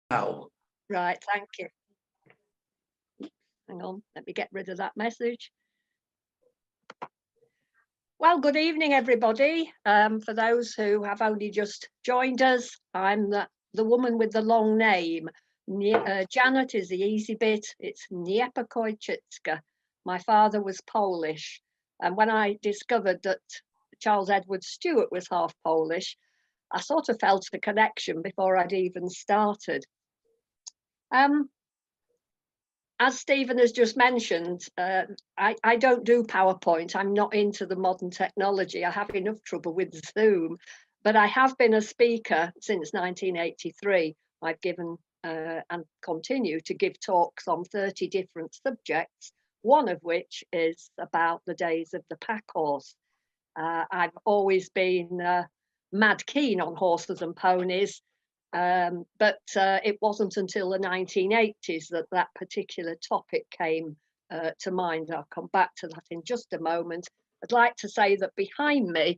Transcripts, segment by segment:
Now. Right, thank you. Hang on, let me get rid of that message. Well, good evening, everybody. For those who have only just joined us, I'm the woman with the long name. Janet is the easy bit. It's Niepokojczycka. My father was Polish. And when I discovered that Charles Edward Stuart was half Polish, I sort of felt a connection before I'd even started. As Stephen has just mentioned, I don't do PowerPoint. I'm not into the modern technology. I have enough trouble with Zoom, but I have been a speaker since 1983. I've given and continue to give talks on 30 different subjects, one of which is about the days of the pack horse. I've always been mad keen on horses and ponies, but it wasn't until the 1980s that that particular topic came to mind. I'll come back to that in just a moment. I'd like to say that behind me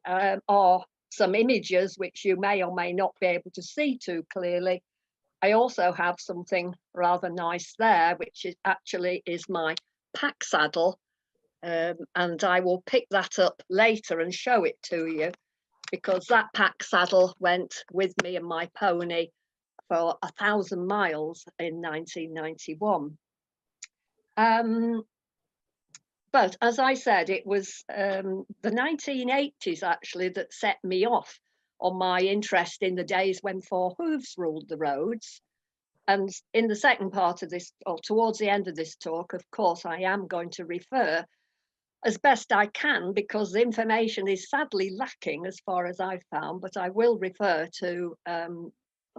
are some images which you may or may not be able to see too clearly. I also have something rather nice there, which is actually my pack saddle, and I will pick that up later and show it to you, because that pack saddle went with me and my pony for 1,000 miles in 1991. But as I said, it was the 1980s actually that set me off on my interest in the days when four hooves ruled the roads. And in the second part of this, or towards the end of this talk, of course, I am going to refer as best I can, because the information is sadly lacking as far as I've found, but I will refer to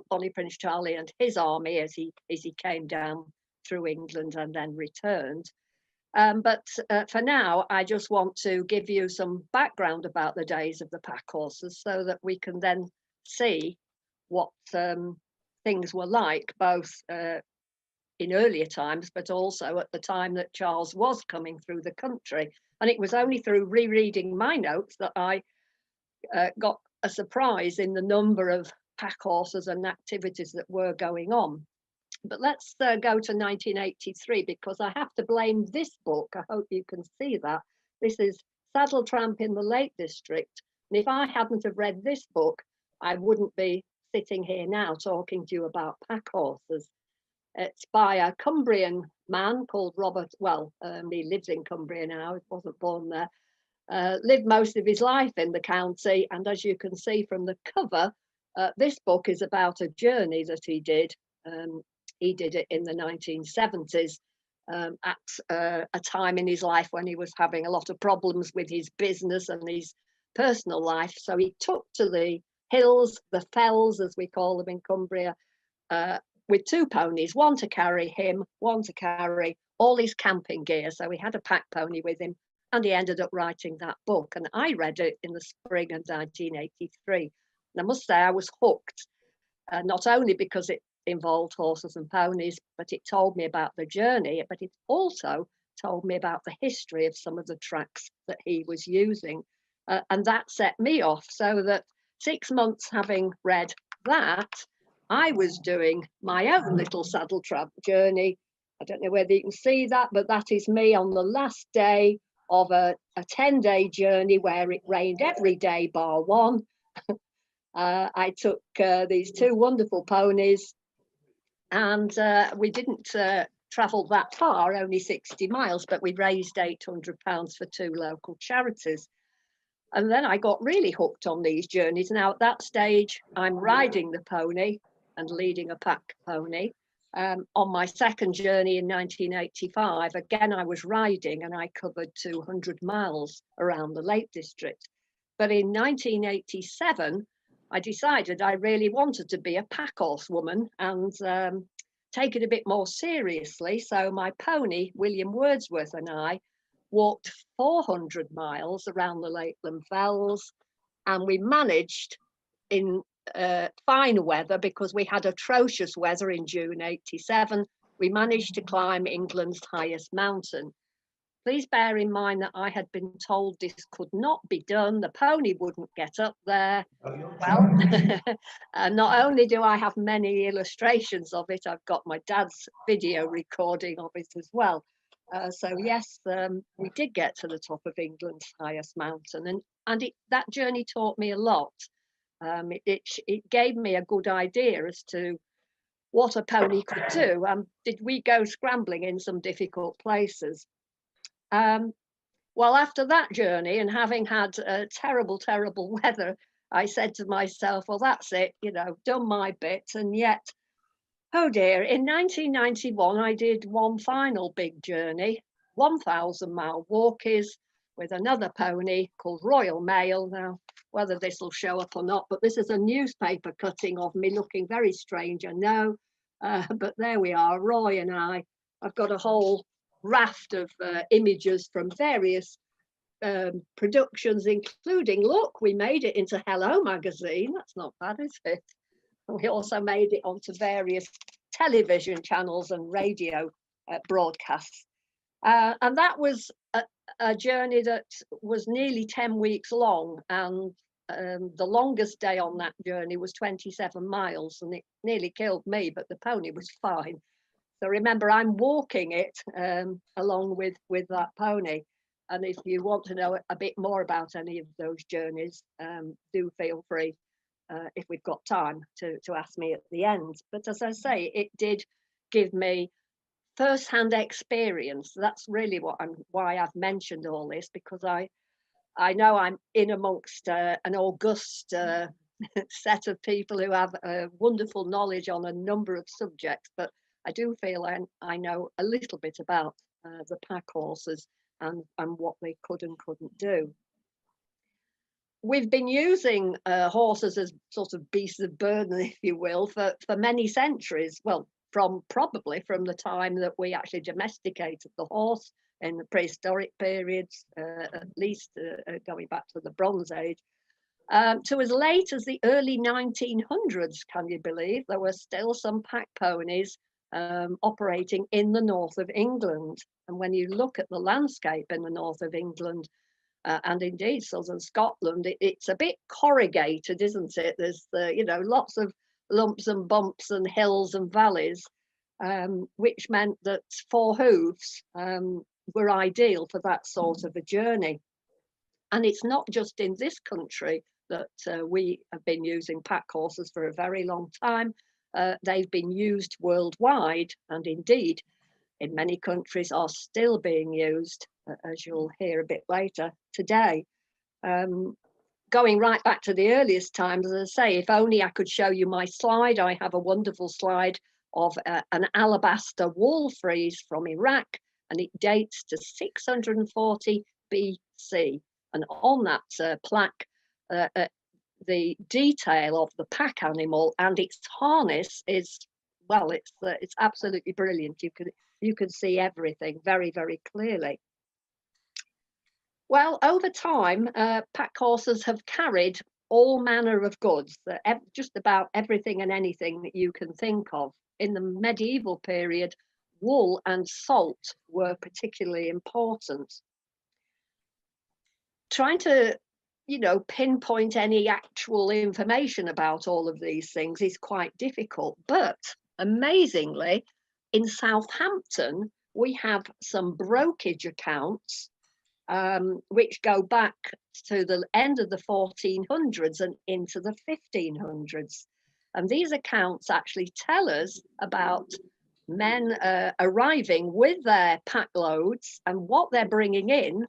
Bonnie Prince Charlie and his army as he came down through England and then returned. But for now, I just want to give you some background about the days of the pack horses so that we can then see what things were like, both in earlier times, but also at the time that Charles was coming through the country. And it was only through rereading my notes that I got a surprise in the number of pack horses and activities that were going on. But let's go to 1983, because I have to blame this book. I hope you can see that. This is Saddle Tramp in the Lake District. And if I hadn't have read this book, I wouldn't be sitting here now talking to you about pack horses. It's by a Cumbrian man called Robert. Well, he lives in Cumbria now. He wasn't born there. Lived most of his life in the county. And as you can see from the cover, this book is about a journey that he did. He did it in the 1970s at a time in his life when he was having a lot of problems with his business and his personal life. So he took to the hills, the fells, as we call them in Cumbria, with two ponies, one to carry him, one to carry all his camping gear. So he had a pack pony with him, and he ended up writing that book. And I read it in the spring of 1983. And I must say I was hooked, not only because it involved horses and ponies, but it told me about the journey, but it also told me about the history of some of the tracks that he was using. And that set me off, so that 6 months having read that, I was doing my own little saddle tramp journey. I don't know whether you can see that, but that is me on the last day of a 10-day journey where it rained every day bar one. I took these two wonderful ponies, and we didn't travel that far, only 60 miles, but we raised £800 for two local charities. And then I got really hooked on these journeys. Now at that stage, I'm riding the pony and leading a pack pony. On my second journey in 1985, again, I was riding and I covered 200 miles around the Lake District. But in 1987, I decided I really wanted to be a pack horse woman and take it a bit more seriously. So my pony, William Wordsworth, and I walked 400 miles around the Lakeland Fells, and we managed in fine weather, because we had atrocious weather in June 87, we managed to climb England's highest mountain. Please bear in mind that I had been told this could not be done. The pony wouldn't get up there. Well, not only do I have many illustrations of it, I've got my dad's video recording of it as well. So yes, we did get to the top of England's highest mountain, and that journey taught me a lot. It gave me a good idea as to what a pony could do. Did we go scrambling in some difficult places? Well, after that journey and having had terrible weather, I said to myself, well, that's it, done my bit. And yet, oh dear, in 1991, I did one final big journey, 1,000-mile walkies with another pony called Royal Mail. Now, whether this will show up or not, but this is a newspaper cutting of me looking very strange, I know. But there we are, Roy and I. I've got a whole raft of images from various productions, including, look, we made it into Hello magazine. That's not bad, is it? We also made it onto various television channels and radio broadcasts. And that was a journey that was nearly 10 weeks long, and the longest day on that journey was 27 miles, and it nearly killed me, but the pony was fine. So remember, I'm walking it along with that pony. And if you want to know a bit more about any of those journeys, do feel free, if we've got time, to ask me at the end. But as I say, it did give me first-hand experience. That's really why I've mentioned all this, because I know I'm in amongst an august set of people who have wonderful knowledge on a number of subjects, but I do feel I know a little bit about the pack horses and what they could and couldn't do. We've been using horses as sort of beasts of burden, if you will, for many centuries. Well, probably from the time that we actually domesticated the horse in the prehistoric periods, at least going back to the Bronze Age, to as late as the early 1900s. Can you believe there were still some pack ponies operating in the north of England? And when you look at the landscape in the north of England, and indeed southern Scotland, it's a bit corrugated, isn't it? There's lots of lumps and bumps and hills and valleys, which meant that four hooves were ideal for that sort of a journey. And it's not just in this country that we have been using pack horses for a very long time. They've been used worldwide, and indeed in many countries are still being used, as you'll hear a bit later today. Going right back to the earliest times, as I say, if only I could show you my slide. I have a wonderful slide of an alabaster wall frieze from Iraq, and it dates to 640 BC. And on that plaque, the detail of the pack animal and its harness is, well, it's absolutely brilliant. You can see everything very, very clearly. Well, over time, pack horses have carried all manner of goods, just about everything and anything that you can think of. In the medieval period, wool and salt were particularly important. Trying to, pinpoint any actual information about all of these things is quite difficult, but amazingly, in Southampton, we have some brokerage accounts which go back to the end of the 1400s and into the 1500s. And these accounts actually tell us about men arriving with their pack loads and what they're bringing in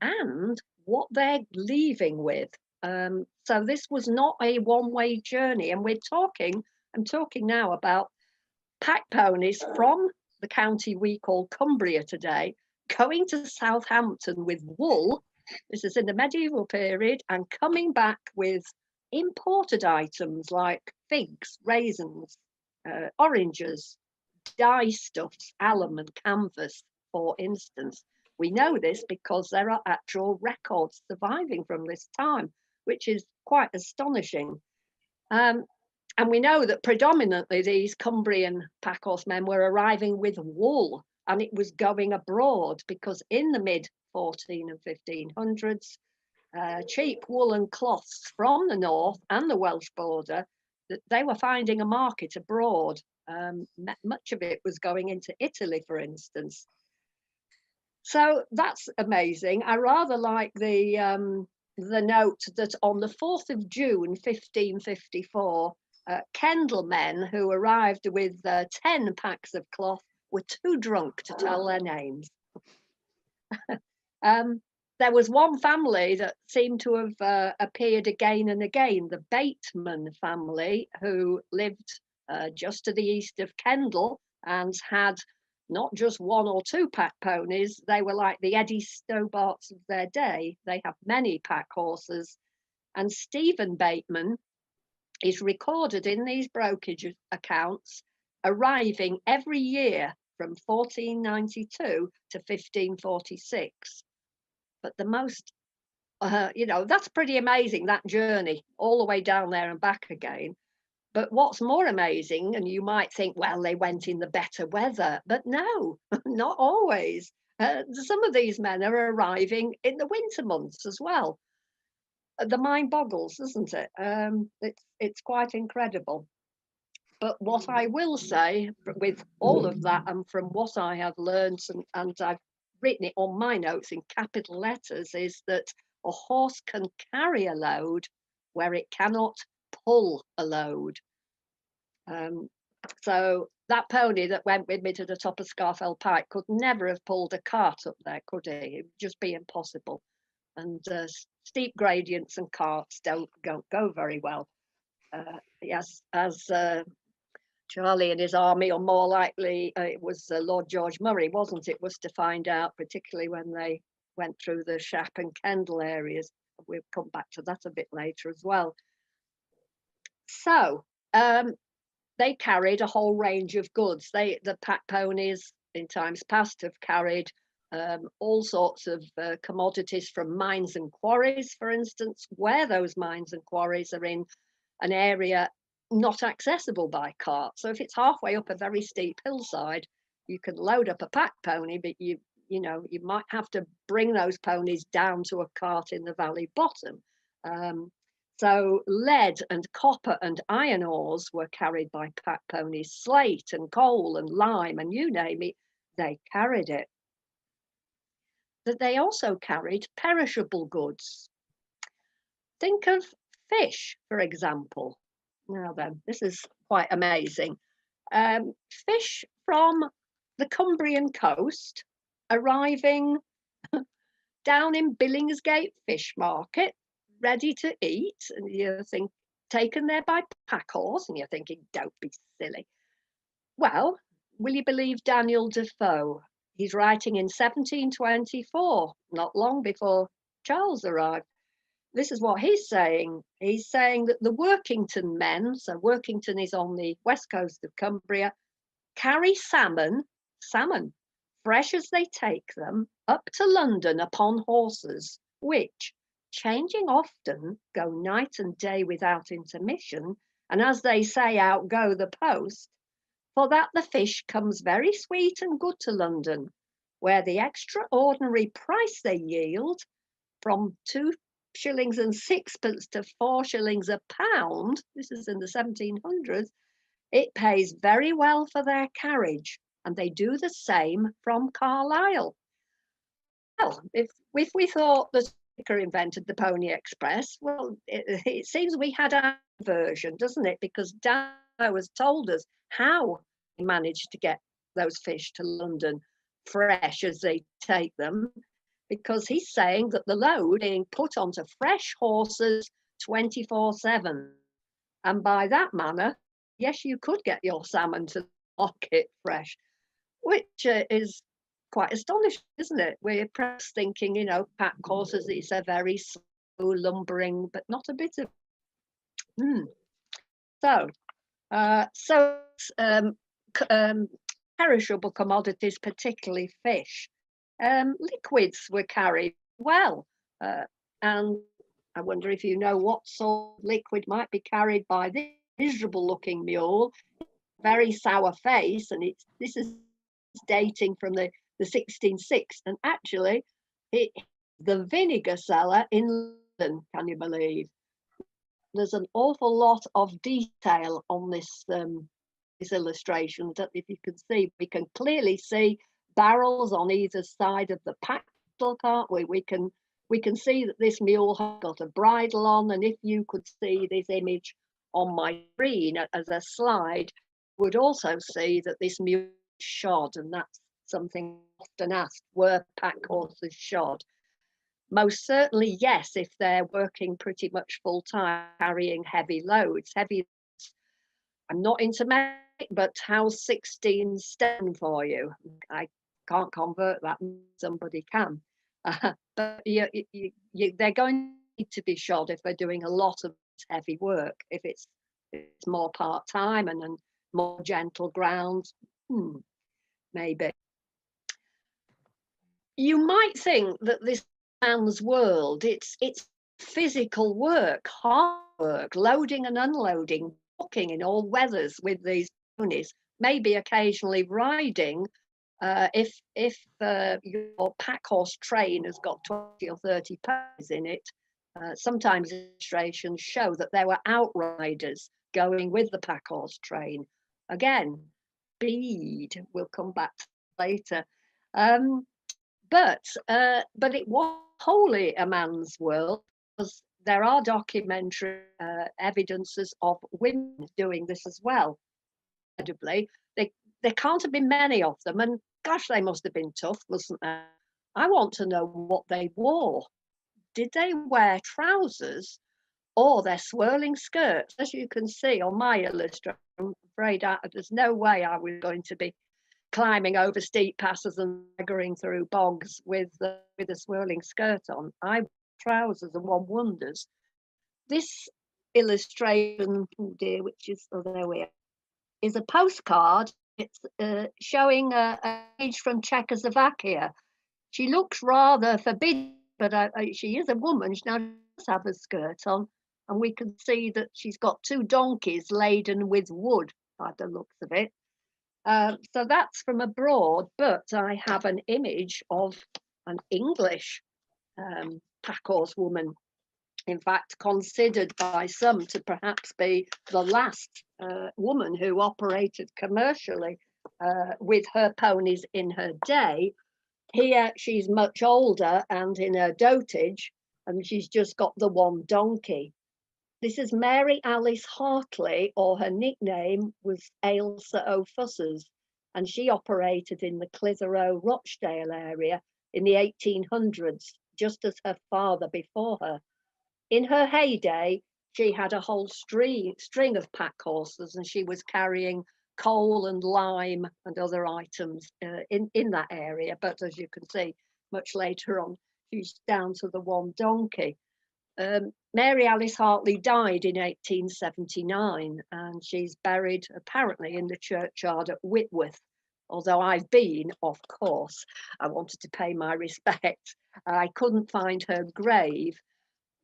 and what they're leaving with. So this was not a one-way journey. And I'm talking now about pack ponies from the county we call Cumbria today, going to Southampton with wool. This is in the medieval period, and coming back with imported items like figs, raisins, oranges, dye stuffs, alum and canvas, for instance. We know this because there are actual records surviving from this time, which is quite astonishing. And we know that predominantly these Cumbrian pack horsemen were arriving with wool and it was going abroad because in the mid 14 and 1500s, cheap woolen cloths from the north and the Welsh border, that they were finding a market abroad. Much of it was going into Italy, for instance. So that's amazing. I rather like the note that on the 4th of June 1554, Kendal men who arrived with 10 packs of cloth were too drunk to tell their names. There was one family that seemed to have appeared again and again, the Bateman family, who lived just to the east of Kendal and had not just 1 or 2 pack ponies. They were like the Eddie Stobarts of their day. They have many pack horses. And Stephen Bateman is recorded in these brokerage accounts arriving every year from 1492 to 1546. But the most, that's pretty amazing, that journey all the way down there and back again. But what's more amazing, and you might think, well, they went in the better weather, but no, not always. Some of these men are arriving in the winter months as well. The mind boggles, doesn't it? It's quite incredible. But what I will say with all of that, and from what I have learned, and I've written it on my notes in capital letters, is that a horse can carry a load where it cannot pull a load. So that pony that went with me to the top of Scarfell Pike could never have pulled a cart up there, could he? It would just be impossible. And steep gradients and carts don't go very well. Yes, as Charlie and his army, or more likely it was Lord George Murray, wasn't it, was to find out, particularly when they went through the Shap and Kendal areas. We'll come back to that a bit later as well. So they carried a whole range of goods. The pack ponies in times past have carried all sorts of commodities from mines and quarries, for instance, where those mines and quarries are in an area not accessible by cart. So if it's halfway up a very steep hillside, you can load up a pack pony, but you might have to bring those ponies down to a cart in the valley bottom. So lead and copper and iron ores were carried by pack ponies, slate and coal and lime, and you name it, they carried it. But they also carried perishable goods. Think of fish, for example. Now then, this is quite amazing. Fish from the Cumbrian coast arriving down in Billingsgate Fish Market, ready to eat, and you think taken there by pack horse, and you're thinking, don't be silly. Well, will you believe Daniel Defoe? He's writing in 1724, not long before Charles arrived. This is what he's saying. He's saying that the Workington men, so Workington is on the west coast of Cumbria, carry salmon, fresh as they take them, up to London upon horses, which, changing often, go night and day without intermission, and as they say, outgo the post, for that the fish comes very sweet and good to London, where the extraordinary price they yield, from 2 shillings and sixpence to 4 shillings a pound, this is in the 1700s, it pays very well for their carriage, and they do the same from Carlisle. Well, if we thought that Vicar invented the Pony Express, well, it seems we had our version, doesn't it? Because Dan has told us how he managed to get those fish to London fresh as they take them, because he's saying that the load being put onto fresh horses 24/7. And by that manner, yes, you could get your salmon to the market fresh, which is quite astonishing, isn't it? We're perhaps thinking, pack horses, it's a very slow lumbering, but not a bit of. So perishable commodities, particularly fish. Liquids were carried well, and I wonder if you know what sort of liquid might be carried by this miserable looking mule, very sour face, and this is dating from the 1660s, and actually the vinegar cellar in London, can you believe? There's an awful lot of detail on this illustration that, if you can see, we can clearly see barrels on either side of the pack, can't we? We can see that this mule has got a bridle on, and if you could see this image on my screen as a slide, you would also see that this mule is shod, and that's something often asked: were pack horses shod? Most certainly, yes, if they're working pretty much full time, carrying heavy loads. I'm not into metric, but how's 16 stone for you? I can't convert that. Somebody can. But they're going to need to be shod if they're doing a lot of heavy work. If it's more part time and more gentle ground, maybe. You might think that this man's world, it's physical work, hard work, loading and unloading, walking in all weathers with these ponies, maybe occasionally riding. If your pack horse train has got 20 or 30 ponies in it, sometimes illustrations show that there were outriders going with the pack horse train. Again, speed, we'll come back to later. But it was wholly a man's world, because there are documentary evidences of women doing this as well. Incredibly, there can't have been many of them, and gosh, they must have been tough, mustn't they? I want to know what they wore. Did they wear trousers or their swirling skirts? As you can see on my illustration, I'm afraid there's no way I was going to be climbing over steep passes and staggering through bogs with a swirling skirt on. I trousers, and one wonders. This illustration, oh dear, which is, oh, there we are, is a postcard. It's showing a page from Czechoslovakia. She looks rather forbidding, but she is a woman. She now does have a skirt on, and we can see that she's got 2 donkeys laden with wood by the looks of it. So that's from abroad, but I have an image of an English pack horse woman, in fact considered by some to perhaps be the last woman who operated commercially with her ponies in her day. Here she's much older and in her dotage, and she's just got the 1 donkey. This is Mary Alice Hartley, or her nickname was Ailsa O'Fussers, and she operated in the Clitheroe, Rochdale area in the 1800s, just as her father before her. In her heyday, she had a whole string of pack horses, and she was carrying coal and lime and other items in that area. But as you can see, much later on, she's down to the 1 donkey. Mary Alice Hartley died in 1879, and she's buried apparently in the churchyard at Whitworth. Although I've been, of course, I wanted to pay my respect. I couldn't find her grave,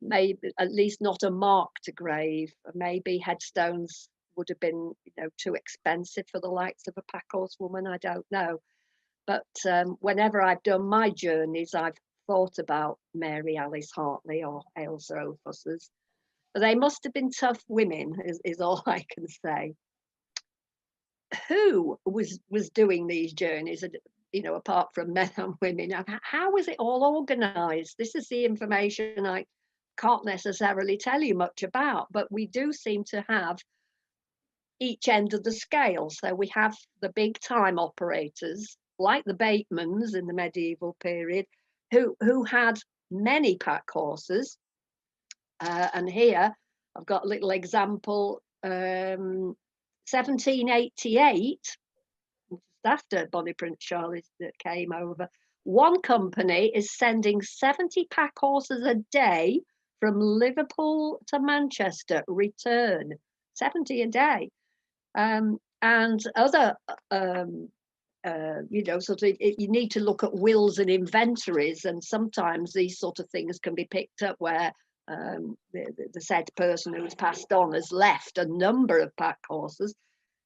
maybe at least not a marked grave. Maybe headstones would have been, too expensive for the likes of a pack horse woman. I don't know. But whenever I've done my journeys, I've thought about Mary Alice Hartley or Ailsa O'Fussers. But they must have been tough women, is all I can say. Who was doing these journeys, apart from men and women? How was it all organised? This is the information I can't necessarily tell you much about, but we do seem to have each end of the scale. So we have the big time operators, like the Batemans in the medieval period, who had many pack horses. And here I've got a little example. 1788, just after Bonnie Prince Charles came over, one company is sending 70 pack horses a day from Liverpool to Manchester, return 70 a day. And other sort of, you need to look at wills and inventories, and sometimes these sort of things can be picked up where the said person who was passed on has left a number of pack horses.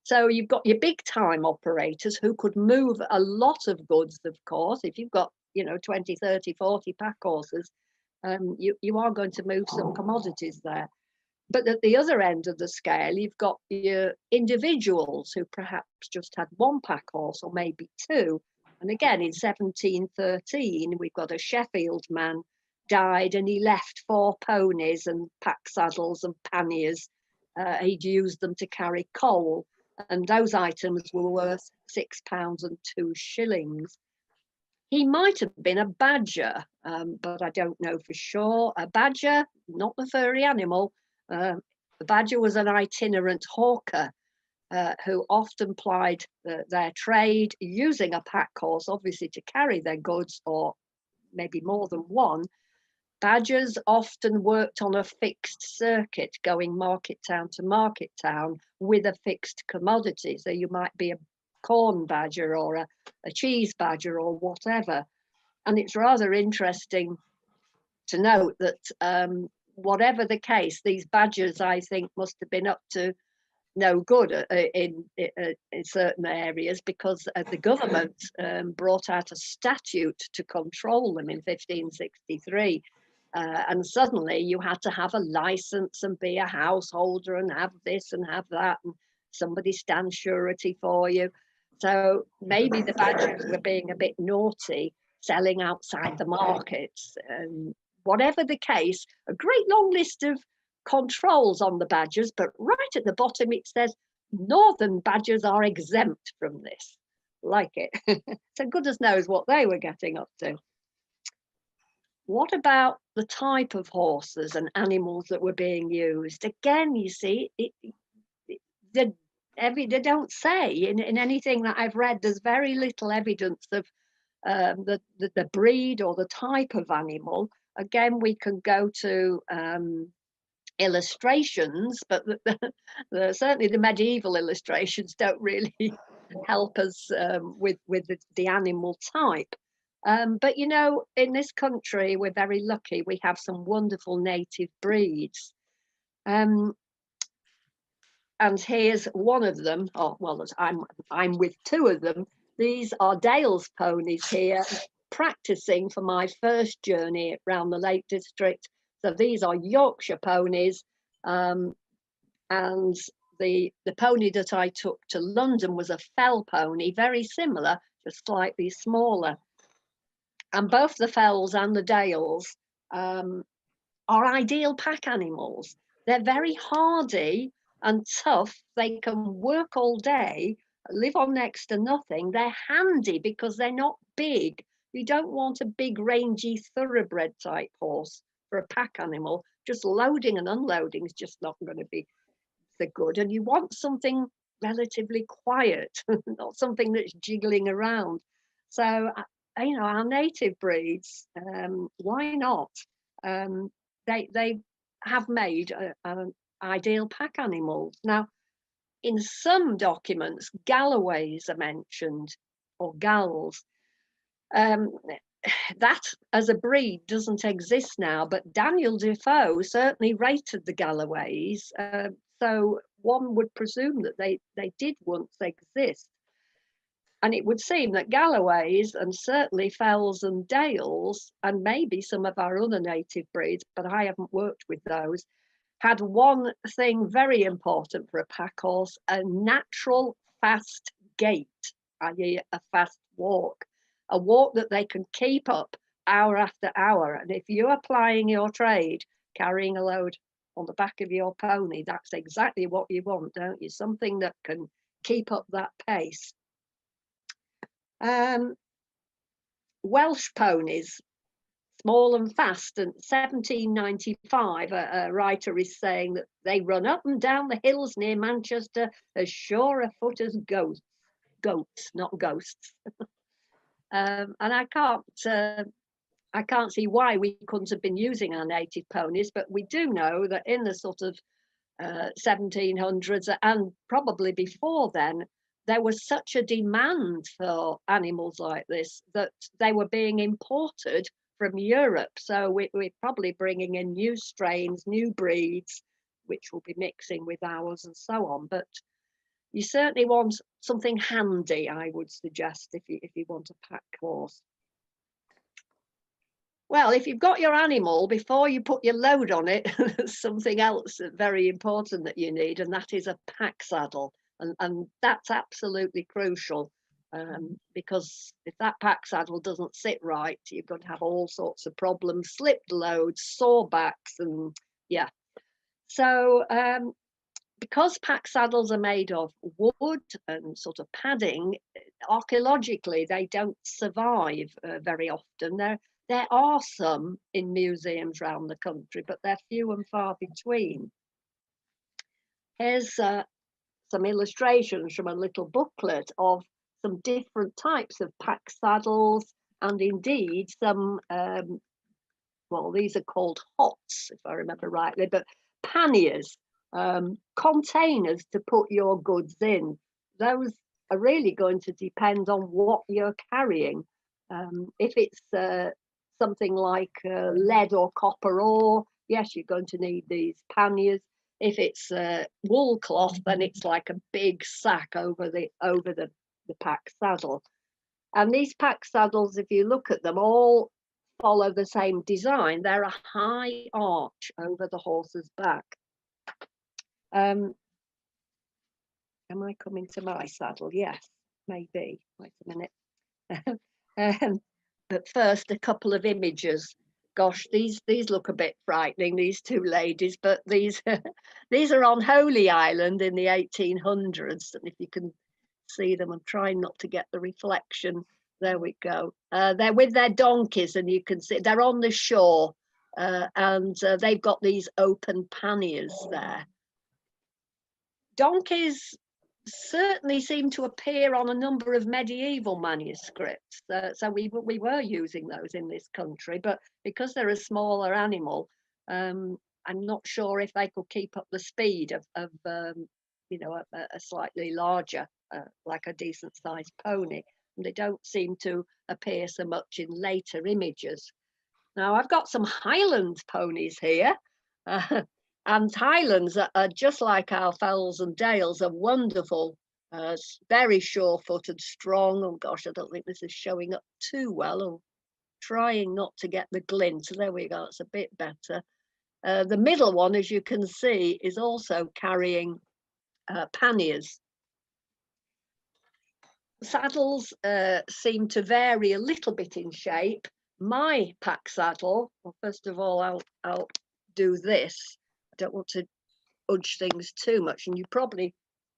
So you've got your big time operators who could move a lot of goods, of course. If you've got, 20, 30, 40 pack horses, you are going to move some commodities there. But at the other end of the scale, you've got your individuals who perhaps just had one pack horse or maybe two. And again, in 1713, we've got a Sheffield man died and he left 4 ponies and pack saddles and panniers. He'd used them to carry coal, and those items were worth £6 and 2 shillings. He might have been a badger, but I don't know for sure. A badger, not the furry animal. The badger was an itinerant hawker who often plied their trade using a pack horse, obviously to carry their goods, or maybe more than one. Badgers often worked on a fixed circuit, going market town to market town with a fixed commodity. So you might be a corn badger or a cheese badger or whatever. And it's rather interesting to note that whatever the case, these badgers, I think, must have been up to no good in certain areas, because the government brought out a statute to control them in 1563. And suddenly you had to have a license and be a householder and have this and have that, and somebody stand surety for you. So maybe the badgers were being a bit naughty, selling outside the markets. Whatever the case, a great long list of controls on the badgers, but right at the bottom it says northern badgers are exempt from this. Like it. So goodness knows what they were getting up to. What about the type of horses and animals that were being used? Again, you see, they don't say in anything that I've read. There's very little evidence of the breed or the type of animal. Again, we can go to illustrations, but certainly the medieval illustrations don't really help us with the animal type. But in this country, we're very lucky. We have some wonderful native breeds. And here's one of them. Oh, well, I'm with 2 of them. These are Dale's ponies here, practicing for my first journey around the Lake District. So these are Yorkshire ponies. And the pony that I took to London was a fell pony, very similar, just slightly smaller. And both the fells and the Dales are ideal pack animals. They're very hardy and tough. They can work all day, live on next to nothing. They're handy because they're not big. You don't want a big, rangy thoroughbred type horse for a pack animal. Just loading and unloading is just not going to be so good. And you want something relatively quiet, not something that's jiggling around. So our native breeds, why not? They have made ideal pack animals. Now, in some documents, Galloways are mentioned, or Galls. That as a breed doesn't exist now, but Daniel Defoe certainly rated the Galloways. So one would presume that they did once exist. And it would seem that Galloways, and certainly Fells and Dales, and maybe some of our other native breeds, but I haven't worked with those, had one thing very important for a pack horse: a natural fast gait, i.e. a fast walk, a walk that they can keep up hour after hour. And if you're applying your trade, carrying a load on the back of your pony, that's exactly what you want, don't you? Something that can keep up that pace. Welsh ponies, small and fast. And 1795, a writer is saying that they run up and down the hills near Manchester as sure a foot as goats, not ghosts. And I can't see why we couldn't have been using our native ponies, but we do know that in the sort of 1700s and probably before then, there was such a demand for animals like this that they were being imported from Europe. So we're probably bringing in new strains, new breeds, which will be mixing with ours and so on. But You certainly want something handy, I would suggest, if you want a pack horse. Well, if you've got your animal, before you put your load on it, there's something else very important that you need, and that is a pack saddle. And that's absolutely crucial, because if that pack saddle doesn't sit right, you're going to have all sorts of problems, slipped loads, sore backs, and yeah. So because pack saddles are made of wood and sort of padding, archaeologically they don't survive very often. There are some in museums around the country, but they're few and far between. Here's some illustrations from a little booklet of some different types of pack saddles, and indeed some, well, these are called hots, if I remember rightly, but panniers, containers to put your goods in. Those are really going to depend on what you're carrying. If it's something like lead or copper ore, yes, you're going to need these panniers. If it's wool cloth, then it's like a big sack over the pack saddle. And these pack saddles, if you look at them, all follow the same design. They're a high arch over the horse's back. Am I coming to my saddle? Yes, maybe. Wait a minute. But first, a couple of images. Gosh, these look a bit frightening, these two ladies, but these these are on Holy Island in the 1800s. And if you can see them, I'm trying not to get the reflection. There we go. They're with their donkeys, and you can see they're on the shore, and they've got these open panniers there. Donkeys certainly seem to appear on a number of medieval manuscripts, so we were using those in this country, but because they're a smaller animal, I'm not sure if they could keep up the speed of you know, a slightly larger, like a decent sized pony, and they don't seem to appear so much in later images. Now I've got some Highland ponies here. And Highlands are just like our fells and dales, are wonderful, very sure-footed, strong. Oh gosh, I don't think this is showing up too well. I'm trying not to get the glint. There we go, it's a bit better. The middle one, as you can see, is also carrying panniers. Saddles seem to vary a little bit in shape. My pack saddle, well, first of all, I'll do this. Don't want to udge things too much, and you probably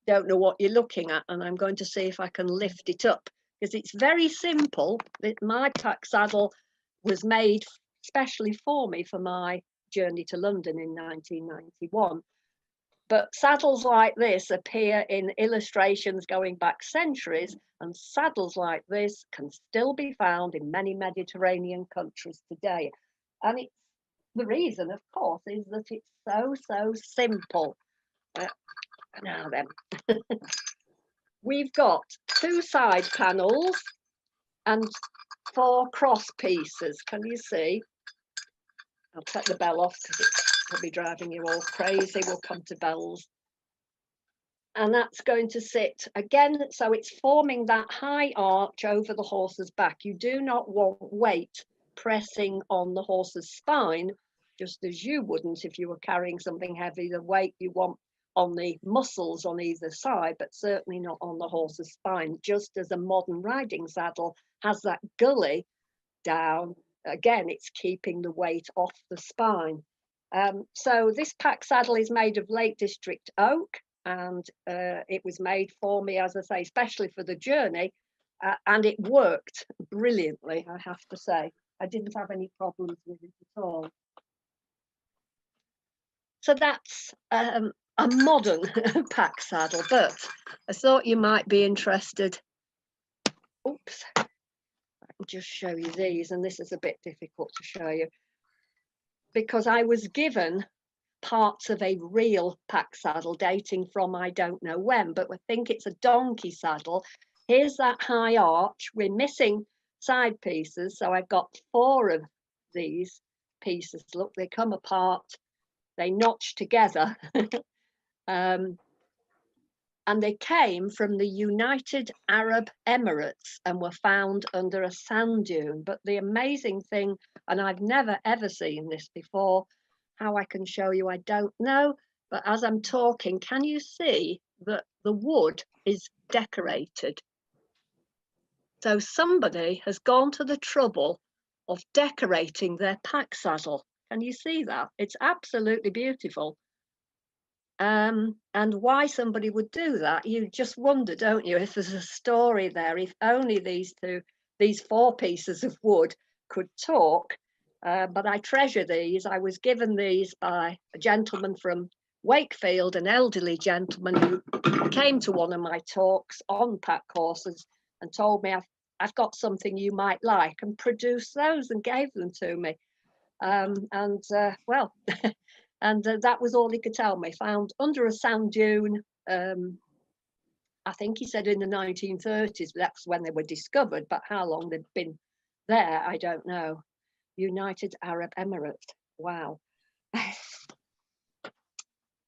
don't know what you're looking at, and I'm going to see if I can lift it up, because it's very simple. My pack saddle was made specially for me for my journey to London in 1991, but saddles like this appear in illustrations going back centuries, and saddles like this can still be found in many Mediterranean countries today. And it's the reason, of course, is that it's so simple. Now then, we've got 2 side panels and 4 cross pieces. Can you see? I'll take the bell off because it'll be driving you all crazy. We'll come to bells. And that's going to sit again, so it's forming that high arch over the horse's back. You do not want weight pressing on the horse's spine, just as you wouldn't if you were carrying something heavy. The weight you want on the muscles on either side, but certainly not on the horse's spine, just as a modern riding saddle has that gully down. Again, it's keeping the weight off the spine. So this pack saddle is made of Lake District oak, and it was made for me, as I say, especially for the journey, and it worked brilliantly, I have to say. I didn't have any problems with it at all. So that's a modern pack saddle, but I thought you might be interested. Oops, I can just show you these, and this is a bit difficult to show you because I was given parts of a real pack saddle dating from I don't know when, but I think it's a donkey saddle. Here's that high arch. We're missing side pieces, so I've got 4 of these pieces. Look, they come apart, they notch together. and they came from the United Arab Emirates and were found under a sand dune. But the amazing thing, and I've never ever seen this before, how I can show you, I don't know, but as I'm talking, can you see that the wood is decorated? So somebody has gone to the trouble of decorating their pack saddle. Can you see that? It's absolutely beautiful. And why somebody would do that, you just wonder, don't you, if there's a story there, if only these four pieces of wood could talk. But I treasure these. I was given these by a gentleman from Wakefield, an elderly gentleman who came to one of my talks on pack horses and told me, I've got something you might like, and produced those and gave them to me. Well, and that was all he could tell me. Found under a sand dune. I think he said in the 1930s, that's when they were discovered, but how long they'd been there, I don't know. United Arab Emirates. Wow.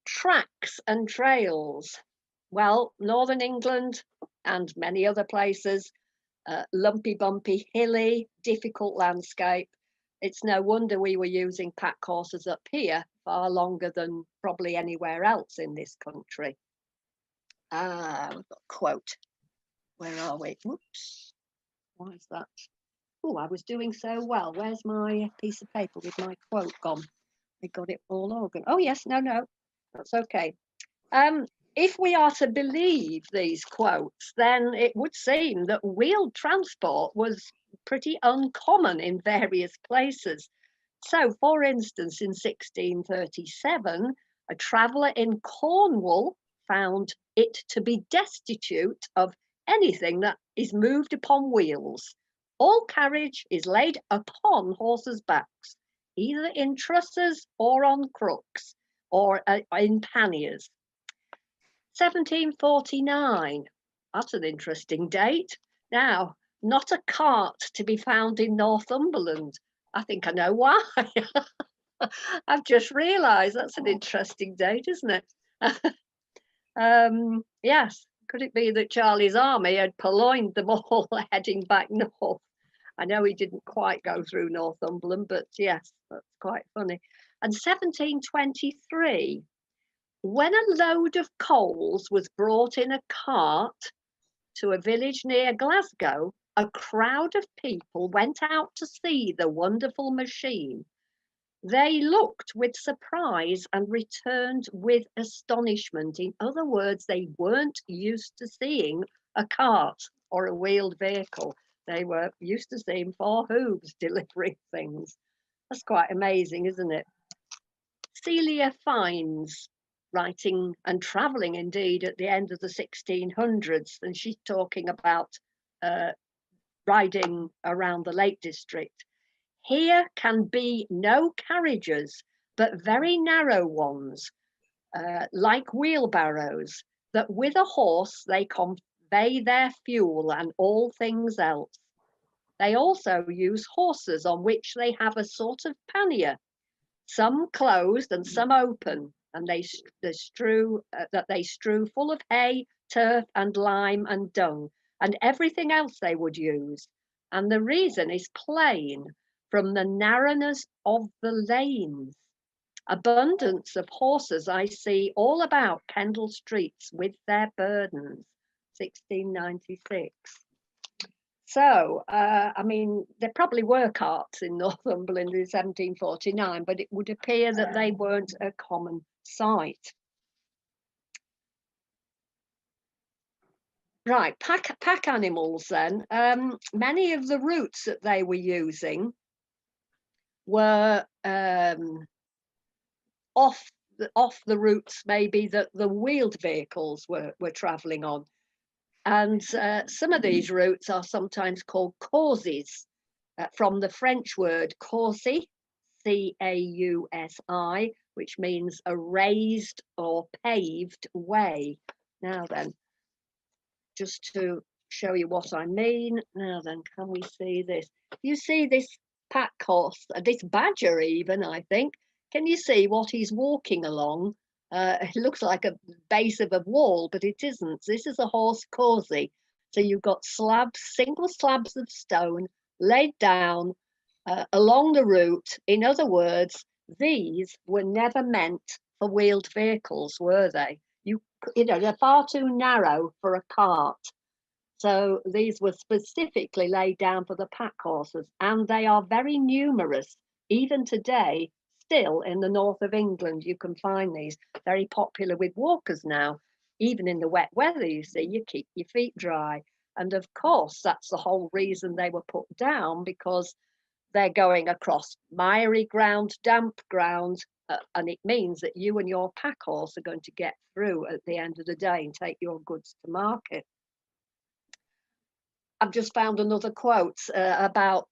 Tracks and trails. Well, Northern England and many other places, lumpy, bumpy, hilly, difficult landscape. It's no wonder we were using pack horses up here far longer than probably anywhere else in this country. We've got a quote. Where are we? Whoops. Why is that? Oh, I was doing so well. Where's my piece of paper with my quote gone? I got it all organ. Oh, yes. No. That's okay. If we are to believe these quotes, then it would seem that wheeled transport was pretty uncommon in various places. So, for instance, in 1637, a traveller in Cornwall found it to be destitute of anything that is moved upon wheels. All carriage is laid upon horses' backs, either in trusses or on crooks, or in panniers. 1749, that's an interesting date. Now, not a cart to be found in Northumberland. I think I know why. I've just realised that's an interesting date, isn't it? Yes, could it be that Charlie's army had purloined them all heading back north? I know he didn't quite go through Northumberland, but yes, that's quite funny. And 1723, when a load of coals was brought in a cart to a village near Glasgow, a crowd of people went out to see the wonderful machine. They looked with surprise and returned with astonishment. In other words, they weren't used to seeing a cart or a wheeled vehicle. They were used to seeing four hooves delivering things. That's quite amazing, isn't it? Celia Fiennes, writing and travelling indeed at the end of the 1600s, and she's talking about riding around the Lake District. Here can be no carriages, but very narrow ones, like wheelbarrows, that with a horse they convey their fuel and all things else. They also use horses on which they have a sort of pannier, some closed and some open, and they strew full of hay, turf, and lime and dung, and everything else they would use. And the reason is plain, from the narrowness of the lanes. Abundance of horses I see all about Kendal streets with their burdens. 1696. So, I mean, there probably were carts in Northumberland in 1749, but it would appear that they weren't a common sight. Right, pack animals then. Many of the routes that they were using were off the routes maybe that the wheeled vehicles were travelling on. And some of these routes are sometimes called causes, from the French word causi, C-A-U-S-I, which means a raised or paved way. Now then, just to show you what I mean, now then, can we see this? You see this pack horse, this badger even, I think. Can you see what he's walking along? It looks like a base of a wall, but it isn't. This is a horse causey. So you've got slabs, single slabs of stone laid down along the route. In other words, these were never meant for wheeled vehicles, were they? You know, they're far too narrow for a cart. So these were specifically laid down for the pack horses, and they are very numerous. Even today, still in the north of England, you can find these very popular with walkers now. Even in the wet weather, you see, you keep your feet dry. And of course, that's the whole reason they were put down, because they're going across miry ground, damp ground, and it means that you and your pack horse are going to get through at the end of the day and take your goods to market. I've just found another quote about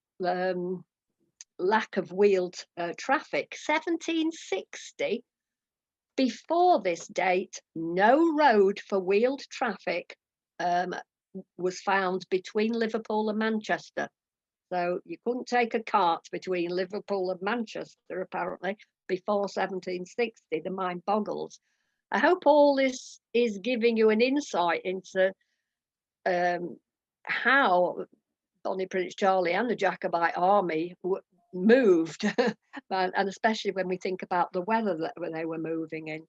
lack of wheeled traffic. 1760, before this date, no road for wheeled traffic was found between Liverpool and Manchester. So you couldn't take a cart between Liverpool and Manchester, apparently, before 1760. The mind boggles. I hope all this is giving you an insight into how Bonnie Prince Charlie and the Jacobite Army moved, and especially when we think about the weather that they were moving in.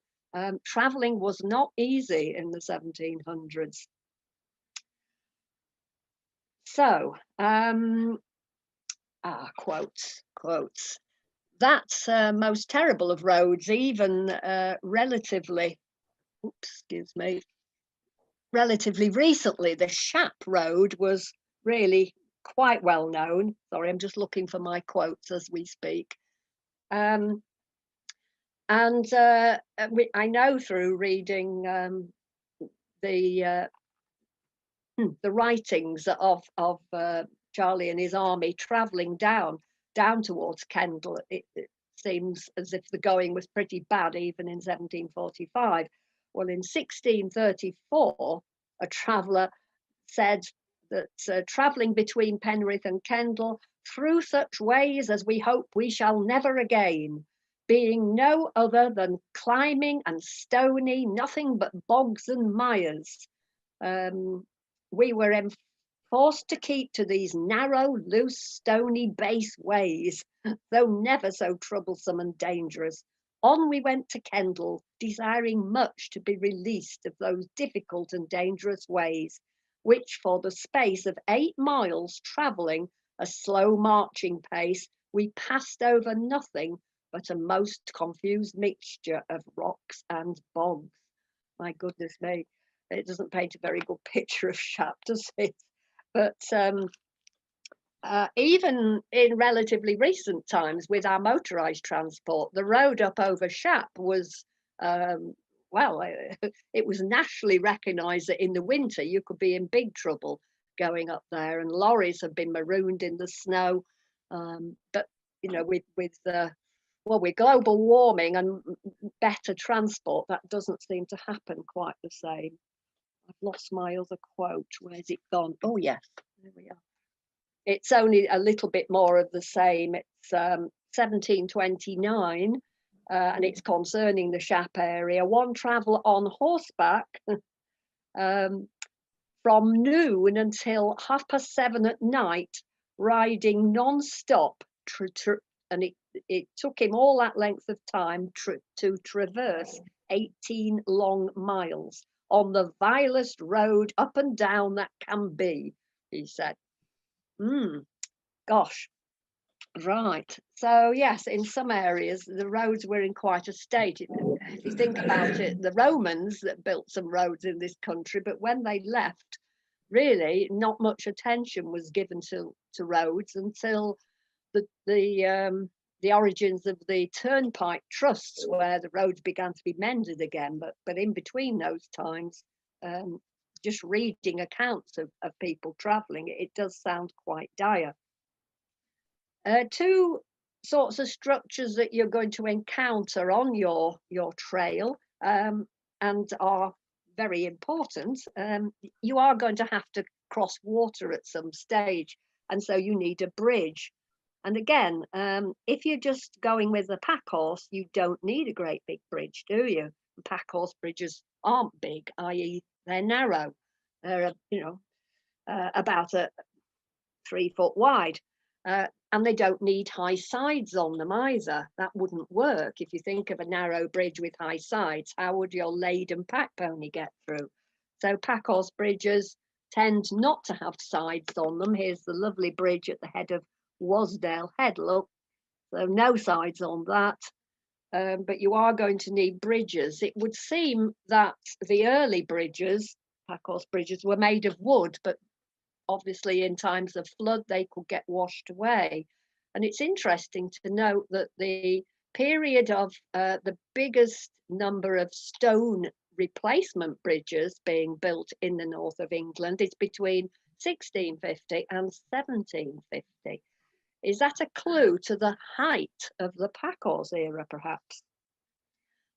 Travelling was not easy in the 1700s. So, quotes. That's most terrible of roads, even relatively recently. The Shap Road was really quite well known. Sorry, I'm just looking for my quotes as we speak. I know through reading the writings of Charlie and his army travelling down towards Kendal, it seems as if the going was pretty bad even in 1745. Well, in 1634, a traveller said that travelling between Penrith and Kendal through such ways as we hope we shall never again, being no other than climbing and stony, nothing but bogs and mires. We were forced to keep to these narrow, loose, stony base ways, though never so troublesome and dangerous. On we went to Kendal, desiring much to be released of those difficult and dangerous ways, which for the space of 8 miles travelling a slow marching pace, we passed over nothing but a most confused mixture of rocks and bogs. My goodness me, it doesn't paint a very good picture of Shap, does it? But even in relatively recent times with our motorised transport, the road up over Shap was, it was nationally recognised that in the winter you could be in big trouble going up there, and lorries have been marooned in the snow. But, you know, with global warming and better transport, that doesn't seem to happen quite the same. I've lost my other quote. Where's it gone? Oh, yes, there we are. It's only a little bit more of the same. It's 1729, and it's concerning the Shap area. One traveller on horseback from noon until 7:30 at night, riding non-stop, and it took him all that length of time to traverse 18 long miles on the vilest road up and down that can be, he said. Gosh, right. So yes, in some areas the roads were in quite a state. If you think about it, the Romans that built some roads in this country, but when they left, really not much attention was given to roads until the origins of the turnpike trusts, where the roads began to be mended again. But in between those times, just reading accounts of people travelling, it does sound quite dire. 2 sorts of structures that you're going to encounter on your trail and are very important. You are going to have to cross water at some stage, and so you need a bridge. And again, if you're just going with a pack horse, you don't need a great big bridge, do you? pack horse bridges aren't big, i.e. they're narrow. They're, about 3 foot wide. And they don't need high sides on them either. That wouldn't work. If you think of a narrow bridge with high sides, how would your laden pack pony get through? So pack horse bridges tend not to have sides on them. Here's the lovely bridge at the head of Wasdale Head, look. So no sides on that. But you are going to need bridges. It would seem that the early bridges, pack horse bridges, were made of wood, but obviously in times of flood they could get washed away. And it's interesting to note that the period of the biggest number of stone replacement bridges being built in the north of England is between 1650 and 1750. Is that a clue to the height of the pack horse era, perhaps?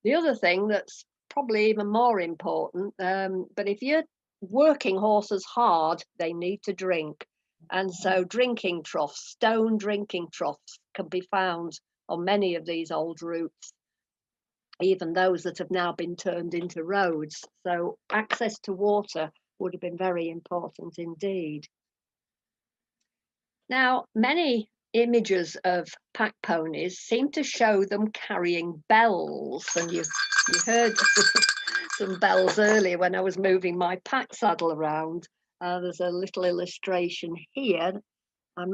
The other thing that's probably even more important, but if you're working horses hard, they need to drink. And so drinking troughs, stone drinking troughs, can be found on many of these old routes, even those that have now been turned into roads. So access to water would have been very important indeed. Now, many images of pack ponies seem to show them carrying bells, and you heard some bells earlier when I was moving my pack saddle around. There's a little illustration here. I'm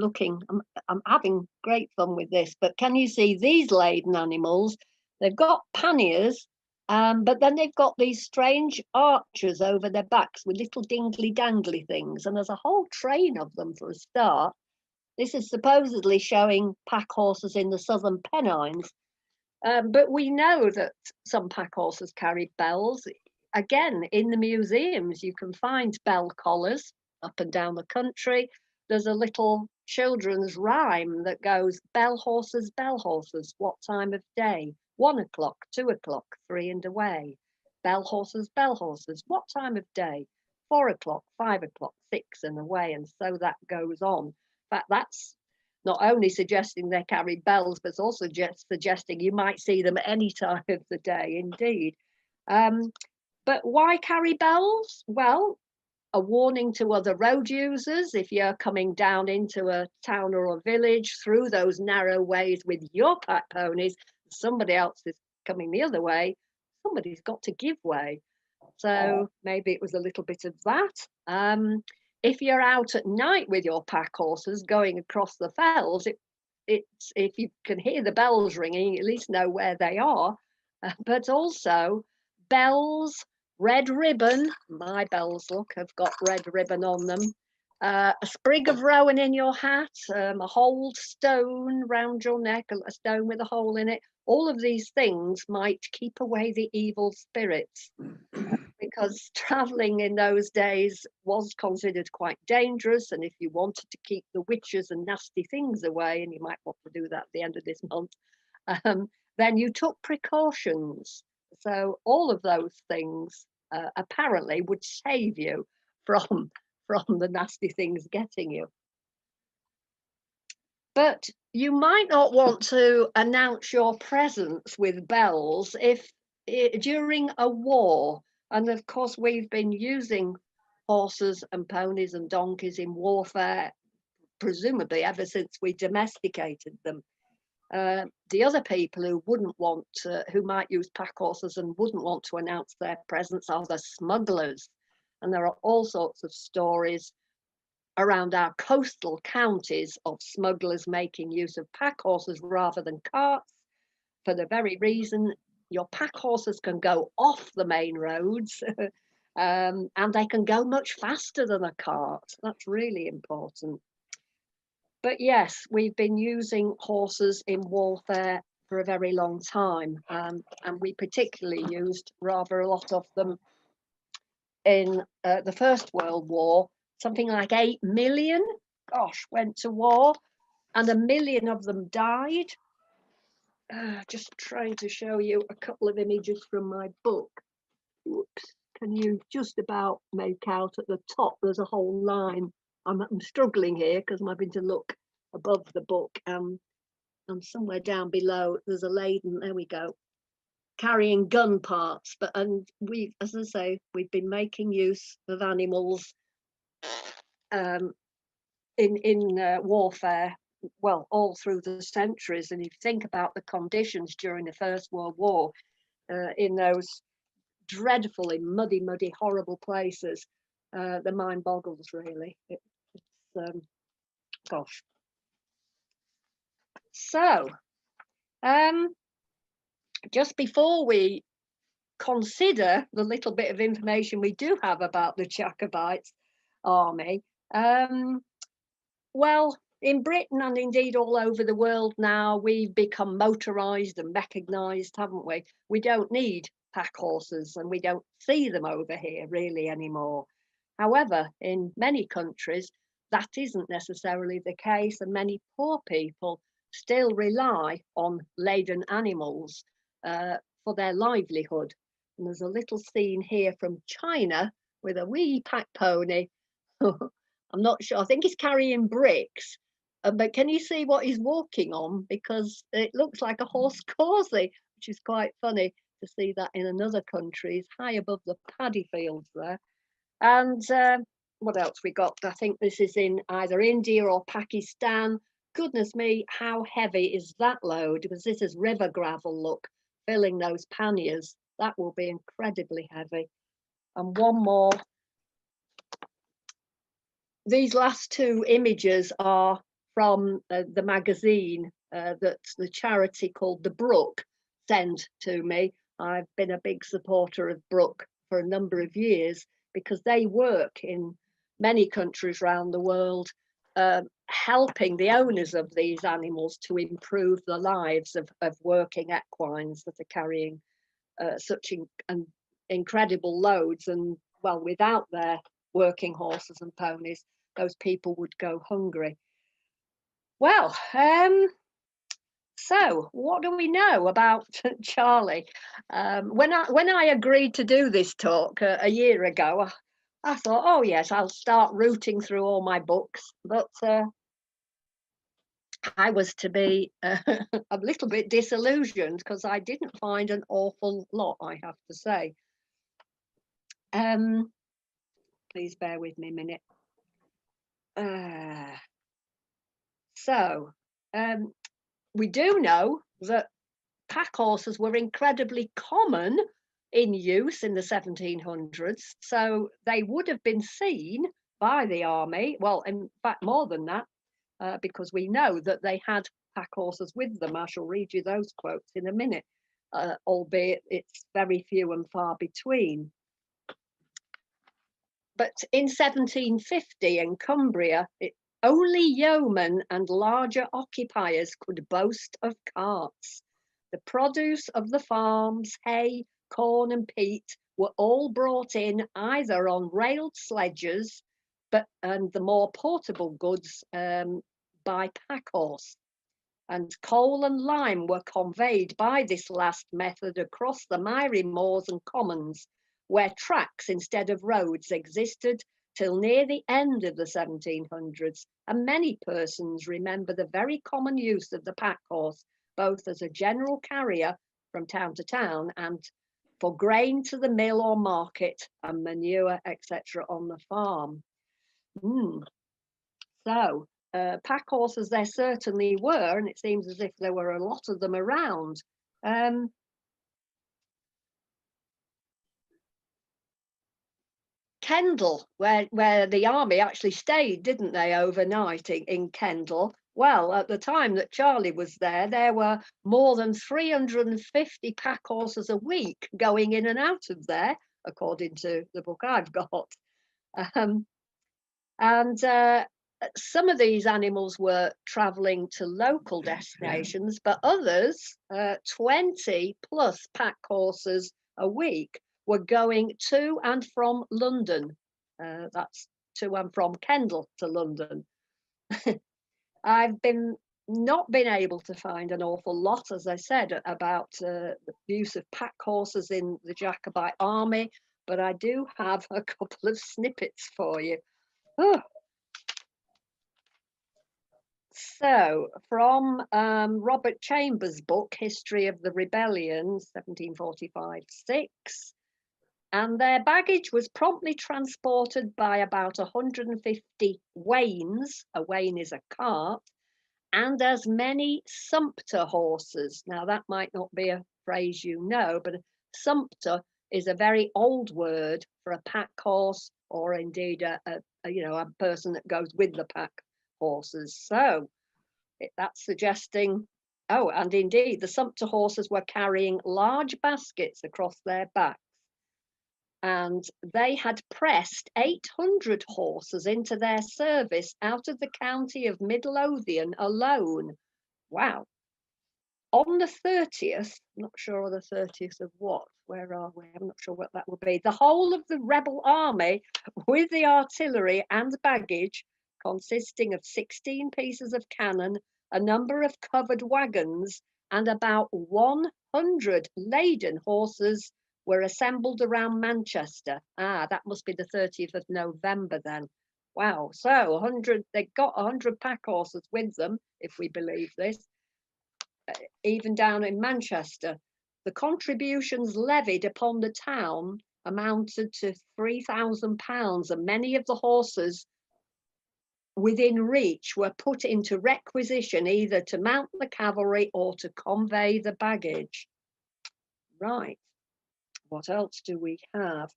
having great fun with this, but can you see these laden animals? They've got panniers, but then they've got these strange arches over their backs with little dingly dangly things, and there's a whole train of them for a start. This is supposedly showing pack horses in the southern Pennines, but we know that some pack horses carry bells. Again, in the museums, you can find bell collars up and down the country. There's a little children's rhyme that goes, bell horses, what time of day? 1 o'clock, 2 o'clock, 3 and away. Bell horses, what time of day? 4 o'clock, 5 o'clock, 6 and away. And so that goes on. In fact, that's not only suggesting they carry bells, but it's also just suggesting you might see them any time of the day, indeed. But why carry bells? Well, a warning to other road users. If you're coming down into a town or a village through those narrow ways with your pack ponies, somebody else is coming the other way, somebody's got to give way. So maybe it was a little bit of that. If you're out at night with your pack horses going across the fells, it's if you can hear the bells ringing, you at least know where they are. But also bells, red ribbon. My bells, look, have got red ribbon on them. A sprig of rowan in your hat, a whole stone round your neck, a stone with a hole in it. All of these things might keep away the evil spirits, because travelling in those days was considered quite dangerous. And if you wanted to keep the witches and nasty things away, and you might want to do that at the end of this month, then you took precautions. So all of those things apparently would save you from the nasty things getting you. But you might not want to announce your presence with bells during a war. And of course, we've been using horses and ponies and donkeys in warfare, presumably ever since we domesticated them. The other people who might use pack horses and wouldn't want to announce their presence are the smugglers. And there are all sorts of stories around our coastal counties of smugglers making use of pack horses rather than carts, for the very reason your pack horses can go off the main roads and they can go much faster than a cart. That's really important. But yes, we've been using horses in warfare for a very long time, and we particularly used rather a lot of them in the First World War. Something like 8 million, went to war, and 1 million of them died. Just trying to show you a couple of images from my book. Oops, can you just about make out at the top? There's a whole line. I'm struggling here because I'm having to look above the book, and somewhere down below there's a laden. There we go. carrying gun parts, and we, as I say, we've been making use of animals in warfare, well, all through the centuries. And if you think about the conditions during the First World War, in those dreadfully muddy, horrible places, the mind boggles, really. It's gosh. So, just before we consider the little bit of information we do have about the Jacobite Army, well, in Britain and indeed all over the world now, we've become motorised and mechanised, haven't we? We don't need pack horses, and we don't see them over here really anymore. However, in many countries, that isn't necessarily the case, and many poor people still rely on laden animals for their livelihood. And there's a little scene here from China with a wee pack pony. I'm not sure, I think he's carrying bricks, but can you see what he's walking on? Because it looks like a horse causey, which is quite funny to see that in another country. It's high above the paddy fields there. And what else we got? I think this is in either India or Pakistan. Goodness me, how heavy is that load? Because this is river gravel, look, filling those panniers. That will be incredibly heavy. And one more. These last two images are from the magazine that the charity called The Brook sent to me. I've been a big supporter of Brook for a number of years because they work in many countries around the world, helping the owners of these animals to improve the lives of working equines that are carrying such incredible loads. And well, without their working horses and ponies, those people would go hungry. Well, so what do we know about Charlie? When I agreed to do this talk a year ago, I thought, oh yes, I'll start rooting through all my books, but I was to be a little bit disillusioned because I didn't find an awful lot, I have to say. Please bear with me a minute. We do know that pack horses were incredibly common in use in the 1700s, so they would have been seen by the army, well, in fact more than that, because we know that they had pack horses with them. I shall read you those quotes in a minute, albeit it's very few and far between. But in 1750 in Cumbria, only yeomen and larger occupiers could boast of carts. The produce of the farms, hay, corn and peat, were all brought in either on railed sledges, and the more portable goods by pack horse. And coal and lime were conveyed by this last method across the miry moors and commons, where tracks instead of roads existed till near the end of the 1700s, and many persons remember the very common use of the pack horse, both as a general carrier from town to town and for grain to the mill or market and manure, etc. on the farm. So pack horses there certainly were, and it seems as if there were a lot of them around. Kendal, where the army actually stayed, didn't they, overnight in Kendal? Well, at the time that Charlie was there, there were more than 350 pack horses a week going in and out of there, according to the book I've got. Some of these animals were travelling to local destinations, but others, 20 plus pack horses a week, were going to and from London. That's to and from Kendal to London. I've not been able to find an awful lot, as I said, about the use of pack horses in the Jacobite Army, but I do have a couple of snippets for you. Oh. So from Robert Chambers' book, History of the Rebellion, 1745-6, and their baggage was promptly transported by about 150 wains. A wain is a cart, and as many sumpter horses. Now that might not be a phrase you know, but sumpter is a very old word for a pack horse, or indeed a person that goes with the pack horses. So that's suggesting, oh, and indeed the sumpter horses were carrying large baskets across their backs, and they had pressed 800 horses into their service out of the county of Midlothian alone. Wow. On the 30th, I'm not sure on the 30th of what, where are we? I'm not sure what that would be. The whole of the rebel army, with the artillery and baggage, consisting of 16 pieces of cannon, a number of covered wagons, and about 100 laden horses, were assembled around Manchester. That must be the 30th of November then. Wow, so 100, they got 100 pack horses with them, if we believe this, even down in Manchester. The contributions levied upon the town amounted to £3,000, and many of the horses within reach were put into requisition either to mount the cavalry or to convey the baggage. Right. What else do we have?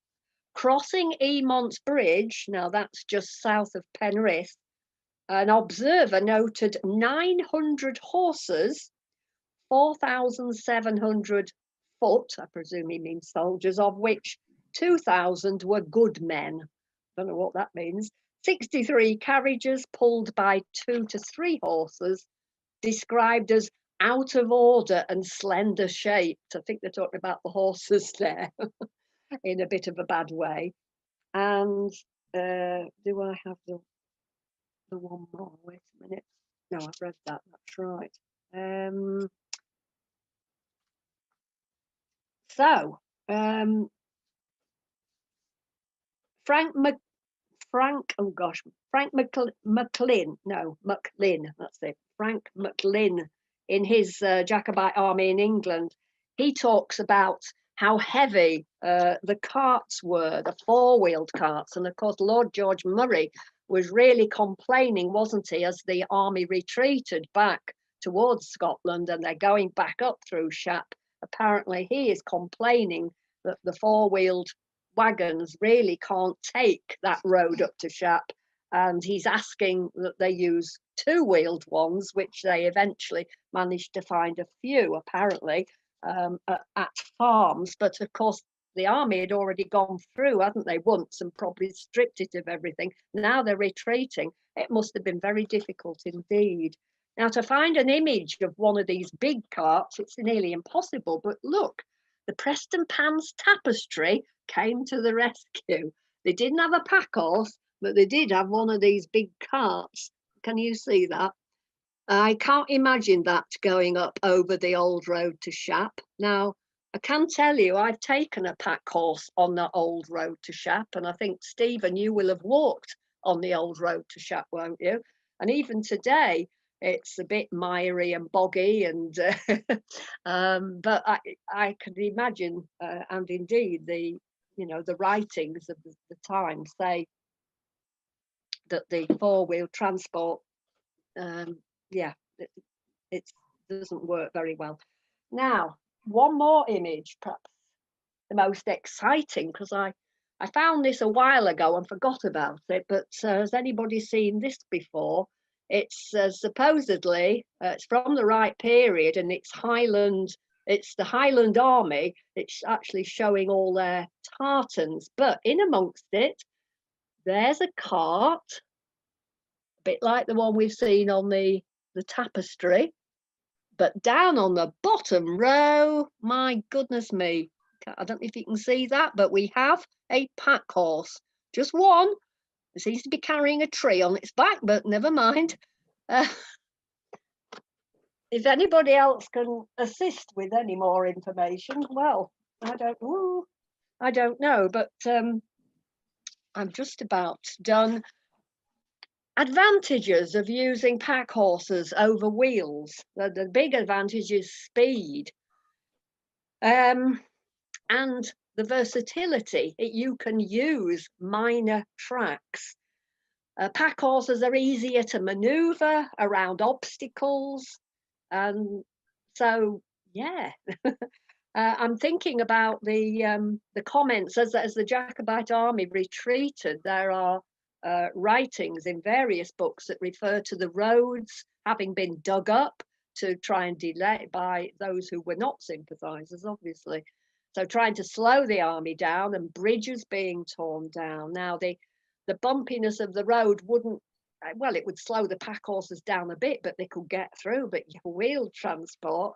Crossing Eamont Bridge, now that's just south of Penrith, an observer noted 900 horses, 4,700 foot, I presume he means soldiers, of which 2,000 were good men. Don't know what that means. 63 carriages pulled by 2 to 3 horses, described as out of order and slender shaped. I think they're talking about the horses there in a bit of a bad way. And do I have the one more? Wait a minute. No, I've read that. That's right. Frank McLin, that's it. Frank McLin, in his Jacobite Army in England, he talks about how heavy the carts were, the four-wheeled carts. And of course, Lord George Murray was really complaining, wasn't he, as the army retreated back towards Scotland and they're going back up through Shap. Apparently, he is complaining that the four-wheeled wagons really can't take that road up to Shap, and he's asking that they use two-wheeled ones, which they eventually managed to find a few, apparently, at farms. But of course, the army had already gone through, hadn't they, once, and probably stripped it of everything. Now they're retreating. It must have been very difficult indeed. Now, to find an image of one of these big carts, it's nearly impossible. But look, the Preston Pans tapestry came to the rescue. They didn't have a pack horse, but they did have one of these big carts. Can you see that? I can't imagine that going up over the old road to Shap. Now, I can tell you, I've taken a pack horse on the old road to Shap, and I think, Stephen, you will have walked on the old road to Shap, won't you? And even today, it's a bit miry and boggy, and but I can imagine, and indeed the writings of the time say that the four-wheel transport, it doesn't work very well. Now, one more image, perhaps the most exciting, because I found this a while ago and forgot about it, but has anybody seen this before? It's supposedly, it's from the right period, and it's the Highland Army. It's actually showing all their tartans, but in amongst it, there's a cart, a bit like the one we've seen on the tapestry, but down on the bottom row, my goodness me, I don't know if you can see that, but we have a pack horse, just one. It seems to be carrying a tree on its back, but never mind. If anybody else can assist with any more information, well, I don't know, but I'm just about done. Advantages of using pack horses over wheels. The big advantage is speed, and the versatility. You can use minor tracks. Pack horses are easier to maneuver around obstacles, and so yeah. I'm thinking about the comments as the Jacobite Army retreated. There are writings in various books that refer to the roads having been dug up to try and delay by those who were not sympathisers, obviously. So trying to slow the army down and bridges being torn down. Now the bumpiness of the road wouldn't, well, it would slow the pack horses down a bit, but they could get through. But wheel transport,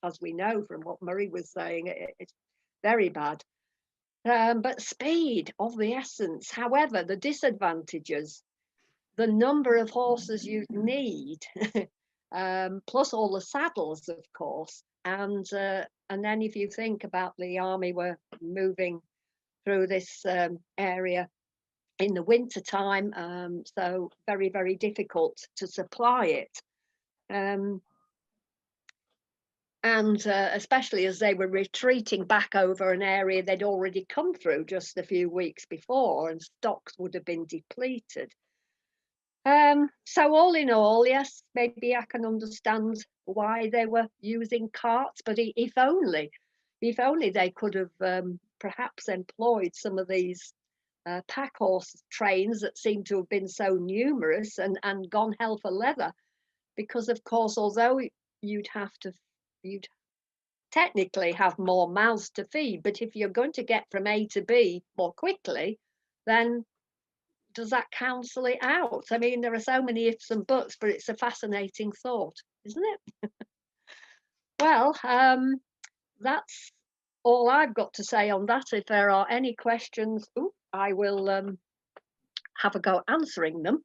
as we know from what Murray was saying, it's very bad. But speed of the essence. However, the disadvantages, the number of horses you'd need, plus all the saddles, of course, and then if you think about the army were moving through this area in the winter time, so very, very difficult to supply it. And especially as they were retreating back over an area they'd already come through just a few weeks before, and stocks would have been depleted. So all in all, yes, maybe I can understand why they were using carts, but if only they could have perhaps employed some of these pack horse trains that seem to have been so numerous and gone hell for leather, because of course, although you'd technically have more mouths to feed, but if you're going to get from A to B more quickly, then does that cancel it out? I mean, there are so many ifs and buts, but it's a fascinating thought, isn't it? Well, that's all I've got to say on that. If there are any questions, I will have a go answering them.